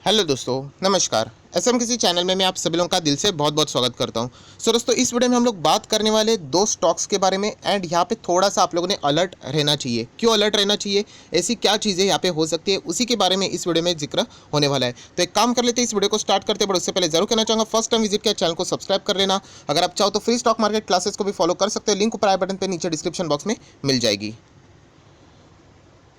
Hello दोस्तों, नमस्कार। SM किसी चैनल में मैं आप सभी लोगों का दिल से बहुत बहुत स्वागत करता हूं। दोस्तों, इस वीडियो में हम लोग बात करने वाले दो स्टॉक्स के बारे में एंड यहाँ पे थोड़ा सा आप लोगों ने अलर्ट रहना चाहिए। क्यों अलर्ट रहना चाहिए, ऐसी क्या चीज़ें यहाँ पे हो सकती है, उसी के बारे में इस वीडियो में जिक्र होने वाला है। तो एक काम कर लेते हैं, इस वीडियो को स्टार्ट करते बट उससे पहले जरूर कहना चाहूँगा, फर्स्ट टाइम विजिट किया चैनल को सब्सक्राइब कर लेना। अगर आप चाहो तो फ्री स्टॉक मार्केट क्लासेस को भी फॉलो कर सकते हैं, लिंक ऊपर आई बटन पर नीचे डिस्क्रिप्शन बॉक्स में मिल जाएगी।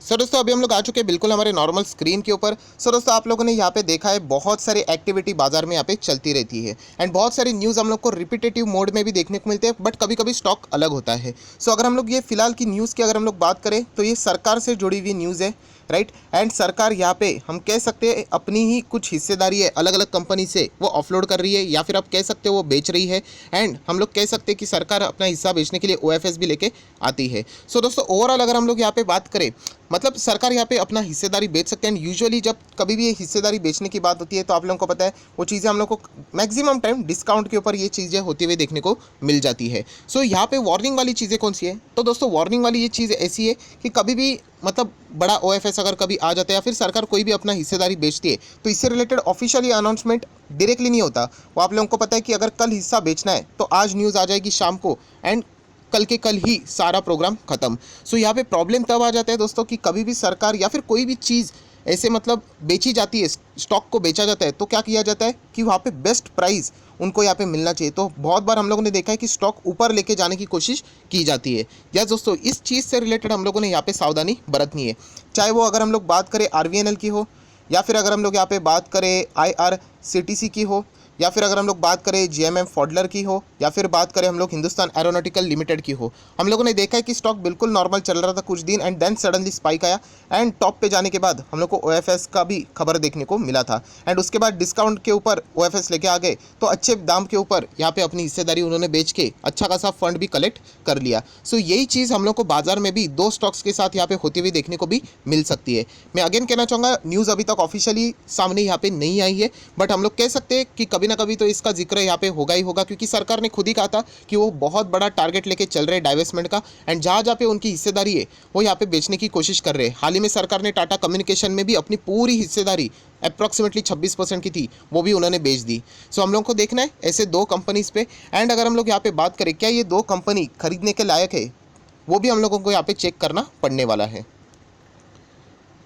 दोस्तों, अभी हम लोग आ चुके हैं बिल्कुल हमारे नॉर्मल स्क्रीन के ऊपर। दोस्तों, आप लोगों ने यहाँ पे देखा है बहुत सारी एक्टिविटी बाजार में यहाँ पे चलती रहती है एंड बहुत सारी न्यूज़ हम लोग को रिपीटेटिव मोड में भी देखने को मिलते हैं, बट कभी कभी स्टॉक अलग होता है। अगर हम लोग ये फिलहाल की न्यूज़ की अगर हम लोग बात करें तो ये सरकार से जुड़ी हुई न्यूज़ है, राइट। एंड सरकार यहाँ पे हम कह सकते हैं अपनी ही कुछ हिस्सेदारी है अलग अलग कंपनी से वो ऑफलोड कर रही है, या फिर आप कह सकते हो वो बेच रही है। एंड हम लोग कह सकते हैं कि सरकार अपना हिस्सा बेचने के लिए ओएफएस भी लेके आती है। दोस्तों, ओवरऑल अगर हम लोग यहाँ पे बात करें, मतलब सरकार यहाँ पे अपना हिस्सेदारी बेच सकते हैं। एंड यूजुअली जब कभी भी ये हिस्सेदारी बेचने की बात होती है तो आप लोगों को पता है वो चीज़ें हम लोग को मैक्सिमम टाइम डिस्काउंट के ऊपर ये चीज़ें होती हुई देखने को मिल जाती है। यहाँ पे वार्निंग वाली चीज़ें कौन सी है, तो दोस्तों वार्निंग वाली ये चीज़ ऐसी है कि कभी भी मतलब बड़ा ओएफएस अगर कभी आ जाता है या फिर सरकार कोई भी अपना हिस्सेदारी बेचती है तो इससे रिलेटेड ऑफिशियली अनाउंसमेंट डायरेक्टली नहीं होता। वो आप लोगों को पता है कि अगर कल हिस्सा बेचना है तो आज न्यूज़ आ जाएगी शाम को एंड कल के कल ही सारा प्रोग्राम खत्म। यहाँ पे प्रॉब्लम तब आ जाता है दोस्तों कि कभी भी सरकार या फिर कोई भी चीज़ ऐसे मतलब बेची जाती है, स्टॉक को बेचा जाता है, तो क्या किया जाता है कि वहाँ पे बेस्ट प्राइस उनको यहाँ पे मिलना चाहिए। तो बहुत बार हम लोगों ने देखा है कि स्टॉक ऊपर लेके जाने की कोशिश की जाती है। या दोस्तों, इस चीज़ से रिलेटेड हम लोगों ने यहाँ पे सावधानी बरतनी है। चाहे वो अगर हम लोग बात करें आरवीएनएल की हो, या फिर अगर हम लोग यहाँ पे बात करें आईआरसीटीसी की हो, या फिर अगर हम लोग बात करें जीएमएम फॉडलर की हो, या फिर बात करें हम लोग हिंदुस्तान एरोनॉटिकल लिमिटेड की हो। हम लोगों ने देखा है कि स्टॉक बिल्कुल नॉर्मल चल रहा था कुछ दिन एंड देन सडनली स्पाइक आया एंड टॉप पे जाने के बाद हम लोग को ओएफएस का भी खबर देखने को मिला था। एंड उसके बाद डिस्काउंट के ऊपर ओएफएस लेके आ गए तो अच्छे दाम के ऊपर यहाँ पे अपनी हिस्सेदारी उन्होंने बेच के अच्छा खासा फंड भी कलेक्ट कर लिया। यही चीज़ हम लोग को बाजार में भी दो स्टॉक्स के साथ यहाँ पे होती हुई देखने को भी मिल सकती है। मैं अगेन कहना चाहूँगा, न्यूज़ अभी तक ऑफिशियली सामने यहाँ पे नहीं आई है, बट हम लोग कह सकते हैं कि कभी ना कभी तो इसका जिक्र यहाँ पे होगा ही होगा, क्योंकि सरकार ने खुद ही कहा था कि वो बहुत बड़ा टारगेट लेके चल रहे हैं डाइवेस्टमेंट का एंड जहाँ जहाँ पे उनकी हिस्सेदारी है वो यहाँ पे बेचने की कोशिश कर रहे हैं। हाल ही में सरकार ने टाटा कम्युनिकेशन में भी अपनी पूरी हिस्सेदारी अप्रॉक्सीमेटली 26% की थी, वो भी उन्होंने बेच दी। हम लोगों को देखना है ऐसे दो कंपनीज पे। एंड अगर हम लोग यहाँ पे बात करें क्या ये दो कंपनी खरीदने के लायक है, वो भी हम लोगों को यहाँ पे चेक करना पड़ने वाला है।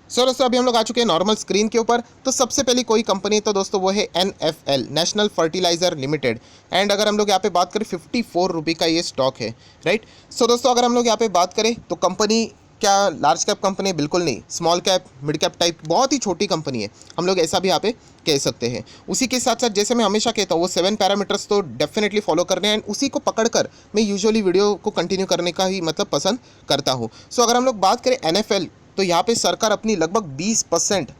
दोस्तों, अभी हम लोग आ चुके हैं नॉर्मल स्क्रीन के ऊपर। तो सबसे पहली कोई कंपनी तो दोस्तों वो है NFL, National Fertiliser Limited. And अगर हम लोग यहाँ पे बात करें 54 रुपये का ये स्टॉक है, राइट। दोस्तों, अगर हम लोग यहाँ पे बात करें तो कंपनी क्या लार्ज कैप कंपनी है? बिल्कुल नहीं, small cap mid cap type बहुत ही छोटी कंपनी है, हम लोग ऐसा भी यहाँ पे कह सकते हैं। उसी के साथ साथ जैसे मैं हमेशा कहता हूँ वो 7 पैरामीटर्स तो डेफिनेटली फॉलो करने हैं एंड उसी को पकड़कर मैं यूजुअली वीडियो को कंटिन्यू करने का ही मतलब पसंद करता हूँ। अगर हम लोग बात करें एनएफएल, तो यहाँ पे सरकार अपनी लगभग 20%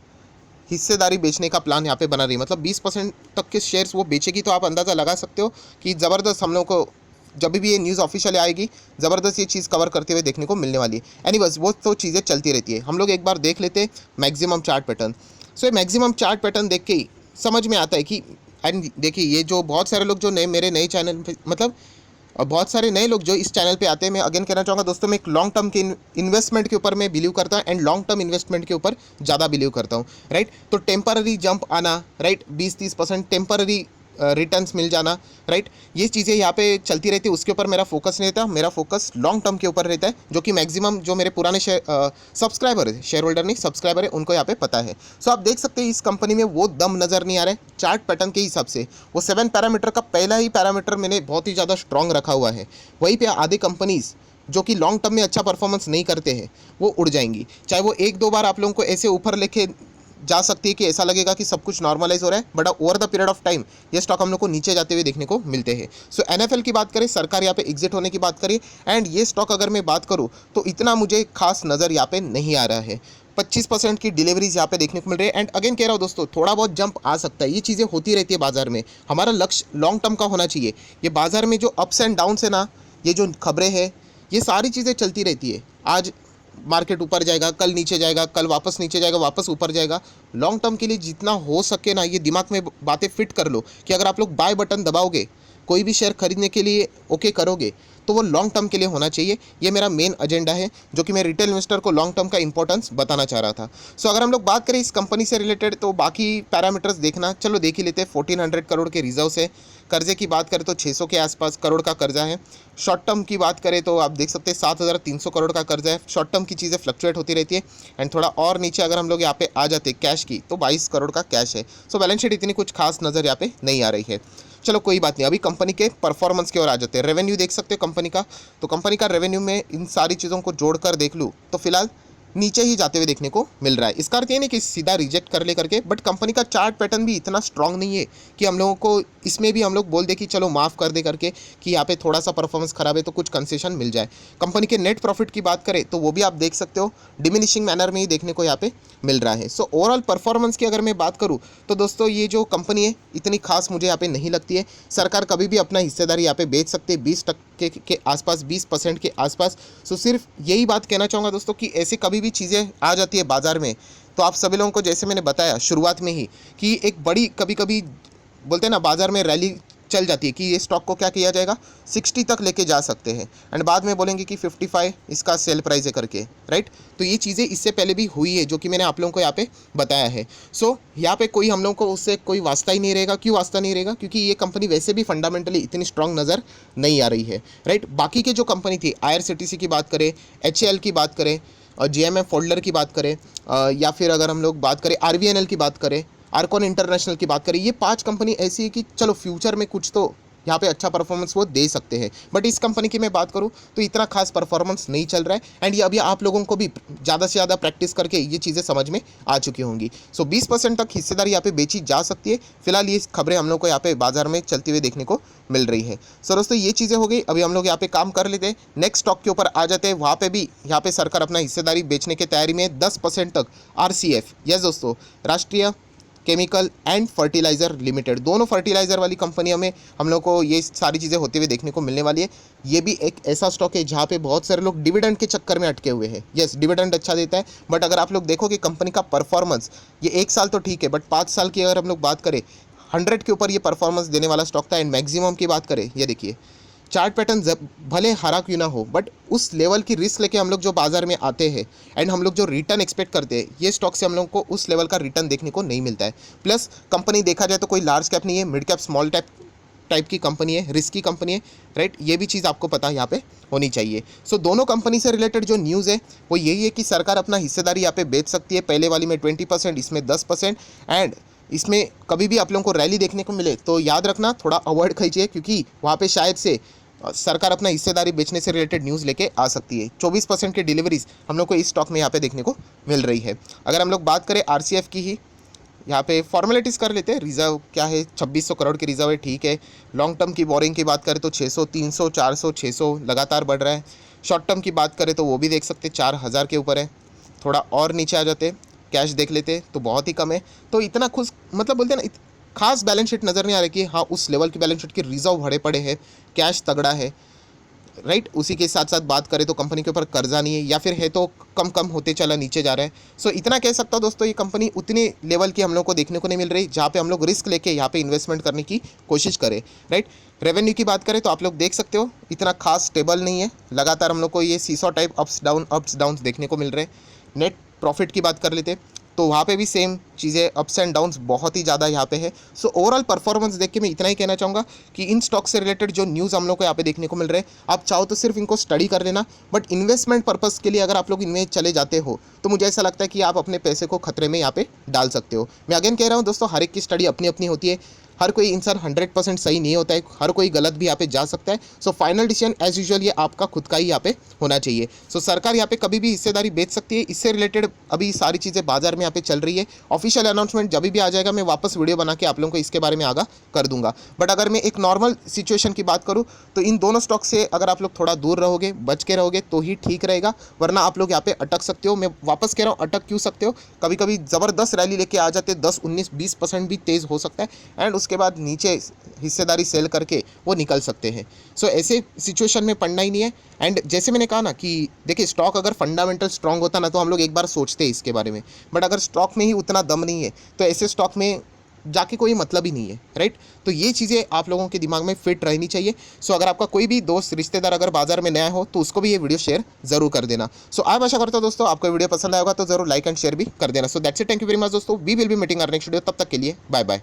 हिस्सेदारी बेचने का प्लान यहाँ पे बना रही है। मतलब 20% तक के शेयर्स वो बेचेगी, तो आप अंदाज़ा लगा सकते हो कि ज़बरदस्त हम लोग को जब भी ये न्यूज़ ऑफिशियल आएगी ज़बरदस्त ये चीज़ कवर करते हुए देखने को मिलने वाली है। एनीवेज, वो तो चीज़ें चलती रहती है। हम लोग एक बार देख लेते हैं मैक्सिमम चार्ट पैटर्न। ये मैक्सिमम चार्ट पैटर्न देख के ही समझ में आता है कि एंड देखिए, ये जो बहुत सारे लोग जो मेरे नए चैनल पे मतलब और बहुत सारे नए लोग जो इस चैनल पे आते हैं, मैं अगेन कहना चाहूँगा दोस्तों, मैं एक लॉन्ग टर्म के इन्वेस्टमेंट के ऊपर मैं बिलीव करता हूँ एंड लॉन्ग टर्म इन्वेस्टमेंट के ऊपर ज़्यादा बिलीव करता हूँ, राइट। तो टेम्पररी जंप आना, राइट, 20-30% टेम्पररी रिटर्न्स मिल जाना, राइट, ये चीज़ें यहाँ पे चलती रहती है। उसके ऊपर मेरा फोकस नहीं रहता, मेरा फोकस लॉन्ग टर्म के ऊपर रहता है, जो कि मैक्सिमम जो मेरे पुराने सब्सक्राइबर है, शेयर होल्डर नहीं सब्सक्राइबर है, उनको यहाँ पे पता है। आप देख सकते हैं इस कंपनी में वो दम नज़र नहीं आ रहा है चार्ट पैटर्न के हिसाब से। वो 7 पैरामीटर का पहला ही पैरामीटर मैंने बहुत ही ज़्यादा स्ट्रॉन्ग रखा हुआ है। वहीं पर आधे कंपनीज़ जो कि लॉन्ग टर्म में अच्छा परफॉर्मेंस नहीं करते हैं वो उड़ जाएंगी। चाहे वो एक दो बार आप लोगों को ऐसे ऊपर लेके जा सकती है कि ऐसा लगेगा कि सब कुछ नॉर्मलाइज हो रहा है, but over the period of time ये स्टॉक हम लोग को नीचे जाते हुए देखने को मिलते हैं। एनएफएल की बात करें, सरकार यहाँ पे एग्जिट होने की बात करें एंड ये स्टॉक अगर मैं बात करूँ तो इतना मुझे खास नज़र यहाँ पे नहीं आ रहा है। 25% की डिलीवरीज यहाँ पे देखने को मिल रही है। एंड अगेन कह रहा हूँ दोस्तों, थोड़ा बहुत जंप आ सकता है, ये चीज़ें होती रहती है बाजार में। हमारा लक्ष्य लॉन्ग टर्म का होना चाहिए। ये बाजार में जो अप्स एंड डाउन्स है ना, ये जो खबरें हैं, ये सारी चीज़ें चलती रहती है। आज मार्केट ऊपर जाएगा, कल नीचे जाएगा, कल वापस नीचे जाएगा, वापस ऊपर जाएगा। लॉन्ग टर्म के लिए जितना हो सके ना, ये दिमाग में बातें फिट कर लो कि अगर आप लोग बाय बटन दबाओगे, कोई भी शेयर खरीदने के लिए ओके करोगे, तो वो लॉन्ग टर्म के लिए होना चाहिए। ये मेरा मेन एजेंडा है जो कि मैं रिटेल इन्वेस्टर को लॉन्ग टर्म का इंपॉर्टेंस बताना चाह रहा था। सो अगर हम लोग बात करें इस कंपनी से रिलेटेड तो बाकी पैरामीटर्स देखना, चलो देख ही लेते हैं। 1400 करोड़ के रिजर्व है। कर्जे की बात करें तो 600 के आसपास करोड़ का कर्जा है। शॉर्ट टर्म की बात करें तो आप देख सकते हैं 7300 करोड़ का कर्जा है। शॉर्ट टर्म की चीज़ें फ्लक्चुएट होती रहती है। एंड थोड़ा और नीचे अगर हम लोग यहाँ पे आ जाते हैं कैश की तो 22 करोड़ का कैश है। सो बैलेंस शीट इतनी कुछ खास नज़र यहाँ पे नहीं आ रही है। चलो कोई बात नहीं, अभी कंपनी के परफॉर्मेंस की ओर आ जाते हैं। रेवेन्यू देख सकते हो कंपनी का, तो कंपनी का रेवेन्यू में इन सारी चीज़ों को जोड़कर देख लूँ तो फिलहाल नीचे ही जाते हुए देखने को मिल रहा है। इसका अर्थ ये नहीं कि सीधा रिजेक्ट कर ले करके, बट कंपनी का चार्ट पैटर्न भी इतना स्ट्रांग नहीं है कि हम लोगों को इसमें भी हम लोग बोल दे कि चलो माफ़ कर दे करके कि यहाँ पे थोड़ा सा परफॉर्मेंस खराब है तो कुछ कंसेशन मिल जाए। कंपनी के नेट प्रॉफिट की बात करें तो वो भी आप देख सकते हो डिमिनिशिंग मैनर में ही देखने को यहाँ पे मिल रहा है। सो ओवरऑल परफॉर्मेंस की अगर मैं बात करूँ तो दोस्तों ये जो कंपनी है इतनी खास मुझे यहाँ पे नहीं लगती है। सरकार कभी भी अपना हिस्सेदारी यहाँ पे बेच सकती है 20% के आसपास, 20% के आसपास। सो सिर्फ यही बात कहना चाहूँगा दोस्तों कि ऐसे कभी भी चीज़ें आ जाती है बाजार में तो आप सभी लोगों को, जैसे मैंने बताया शुरुआत में ही, कि एक बड़ी कभी कभी बोलते हैं ना बाजार में रैली चल जाती है कि ये स्टॉक को क्या किया जाएगा 60 तक लेके जा सकते हैं एंड बाद में बोलेंगे कि 55 इसका सेल प्राइस है करके, राइट। तो ये चीज़ें इससे पहले भी हुई है जो कि मैंने आप लोगों को यहाँ पे बताया है। सो यहाँ पे कोई हम लोगों को उससे कोई वास्ता ही नहीं रहेगा। क्यों वास्ता नहीं रहेगा? क्योंकि ये कंपनी वैसे भी फंडामेंटली इतनी स्ट्रांग नज़र नहीं आ रही है, राइट। बाकी के जो कंपनी थी IRCTC की बात करें, HAL की बात करें और GMM फोल्डर की बात करें या फिर अगर हम लोग बात करें RVNL की बात करें, आर्कॉन इंटरनेशनल की बात करें, ये 5 कंपनी ऐसी है कि चलो फ्यूचर में कुछ तो यहाँ पे अच्छा परफॉर्मेंस वो दे सकते हैं। बट इस कंपनी की मैं बात करूँ तो इतना खास परफॉर्मेंस नहीं चल रहा है एंड ये अभी आप लोगों को भी ज़्यादा से ज़्यादा प्रैक्टिस करके ये चीज़ें समझ में आ चुकी होंगी। सो 20% तक हिस्सेदारी यहाँ पे बेची जा सकती है। फिलहाल ये खबरें हम लोग को यहाँ पे बाजार में चलती हुई देखने को मिल रही है। सो दोस्तों ये चीज़ें हो गई। अभी हम लोग यहाँ पे काम कर लेते हैं, नेक्स्ट स्टॉक के ऊपर आ जाते हैं। वहाँ पे भी यहाँ पे सरकार अपना हिस्सेदारी बेचने की तैयारी में 10% तक RCF, यस दोस्तों, राष्ट्रीय केमिकल एंड फर्टिलाइज़र लिमिटेड, दोनों फर्टिलाइज़र वाली कंपनियों में हम लोग को ये सारी चीज़ें होते हुए देखने को मिलने वाली है। ये भी एक ऐसा स्टॉक है जहाँ पे बहुत सारे लोग डिविडेंड के चक्कर में अटके हुए हैं। यस, डिविडेंड अच्छा देता है बट अगर आप लोग देखोगे कंपनी का परफॉर्मेंस, ये 1 साल तो ठीक है बट 5 साल की अगर हम लोग बात करें 100 के ऊपर ये परफॉर्मेंस देने वाला स्टॉक था। एंड मैक्सिमम की बात करें, ये देखिए चार्ट पैटर्न भले हरा क्यों ना हो बट उस लेवल की रिस्क लेके हम लोग जो बाजार में आते हैं एंड हम लोग जो रिटर्न एक्सपेक्ट करते हैं, ये स्टॉक से हम लोग को उस लेवल का रिटर्न देखने को नहीं मिलता है। प्लस कंपनी देखा जाए तो कोई लार्ज कैप नहीं है, मिड कैप स्मॉल टाइप की कंपनी है, रिस्की कंपनी है, राइट। ये भी चीज़ आपको पता यहाँ पे होनी चाहिए। सो दोनों कंपनी से रिलेटेड जो न्यूज़ है वो यही है कि सरकार अपना हिस्सेदारी यहाँ पे बेच सकती है। पहले वाली में 20%, इसमें 10%। एंड इसमें कभी भी आप लोगों को रैली देखने को मिले तो याद रखना थोड़ा अवॉइड कीजिए क्योंकि वहाँ पे शायद से सरकार अपना हिस्सेदारी बेचने से रिलेटेड न्यूज़ लेके आ सकती है। 24% की डिलीवरीज हम लोग को इस स्टॉक में यहाँ पे देखने को मिल रही है। अगर हम लोग बात करें RCF की ही, यहाँ पे फॉर्मेलिटीज़ कर लेते हैं। रिजर्व क्या है, 2600 करोड़ की रिजर्व है, ठीक है। लॉन्ग टर्म की बोरिंग की बात करें तो 600, 300, 400, 600 लगातार बढ़ रहा है। शॉर्ट टर्म की बात करें तो वो भी देख सकते 4000 के ऊपर है। थोड़ा और नीचे आ जाते, कैश देख लेते तो बहुत ही कम है। तो इतना खुश मतलब बोलते हैं ना, खास बैलेंस शीट नज़र नहीं आ रही कि हाँ उस लेवल की बैलेंस शीट की रिजर्व भरे पड़े हैं, कैश तगड़ा है, राइट। उसी के साथ साथ बात करें तो कंपनी के ऊपर कर्जा नहीं है या फिर है तो कम कम होते चला नीचे जा रहा है। सो इतना कह सकता हूँ दोस्तों, ये कंपनी उतने लेवल की हम लोग को देखने को नहीं मिल रही जहाँ पे हम लोग रिस्क लेके यहाँ पे इन्वेस्टमेंट करने की कोशिश करें, राइट। रेवेन्यू की बात करें तो आप लोग देख सकते हो इतना खास स्टेबल नहीं है, लगातार हम लोग को ये सीसॉ टाइप अप्स डाउन देखने को मिल रहे हैं। नेट प्रॉफिट की बात कर लेते तो वहाँ पे भी सेम चीज़ें, अप्स एंड डाउन्स बहुत ही ज़्यादा यहाँ पे है। सो ओवरऑल परफॉर्मेंस देख के मैं इतना ही कहना चाहूँगा कि इन स्टॉक से रिलेटेड जो न्यूज़ हम लोग को यहाँ पे देखने को मिल रहे हैं, आप चाहो तो सिर्फ इनको स्टडी कर लेना, बट इन्वेस्टमेंट पर्पस के लिए अगर आप लोग इनमें चले जाते हो तो मुझे ऐसा लगता है कि आप अपने पैसे को खतरे में यहाँ पे डाल सकते हो। मैं अगेन कह रहा हूँ दोस्तों, हर एक की स्टडी अपनी अपनी होती है, हर कोई इंसान 100% सही नहीं होता है, हर कोई गलत भी यहाँ पे जा सकता है। So final decision as usual ये आपका खुद का ही यहाँ पे होना चाहिए। सो सरकार यहाँ पे कभी भी हिस्सेदारी बेच सकती है, इससे रिलेटेड अभी सारी चीज़ें बाजार में यहाँ पे चल रही है। ऑफिशियल अनाउंसमेंट जब भी आ जाएगा मैं वापस वीडियो बना के आप लोगों को इसके बारे में आगाह कर दूंगा। बट अगर मैं एक नॉर्मल सिचुएशन की बात करूँ तो इन दोनों स्टॉक से अगर आप लोग थोड़ा दूर रहोगे, बच के रहोगे तो ही ठीक रहेगा, वरना आप लोग यहाँ पे अटक सकते हो। मैं वापस कह रहा हूँ, अटक क्यों सकते हो, कभी कभी ज़बरदस्त रैली लेके आ जाते, 10, 19, 20% भी तेज़ हो सकता है एंड उसके बाद नीचे हिस्सेदारी सेल करके वो निकल सकते हैं। सो ऐसे सिचुएशन में पड़ना ही नहीं है। एंड जैसे मैंने कहा ना कि देखिए स्टॉक अगर फंडामेंटल स्ट्रांग होता ना तो हम लोग एक बार सोचते हैं इसके बारे में, बट अगर स्टॉक में ही उतना दम नहीं है तो ऐसे स्टॉक में जाके कोई मतलब ही नहीं है, राइट। तो ये चीज़ें आप लोगों के दिमाग में फिट रहनी चाहिए। सो अगर आपका कोई भी दोस्त रिश्तेदार अगर बाजार में नया हो तो उसको भी ये वीडियो शेयर जरूर कर देना। सो आप आशा करता हूं दोस्तों आपको वीडियो पसंद आएगा तो जरूर लाइक एंड शेयर भी कर देना। So that's it, thank you very much दोस्तों, we will be meeting our next video, तब तक के लिए बाय बाय।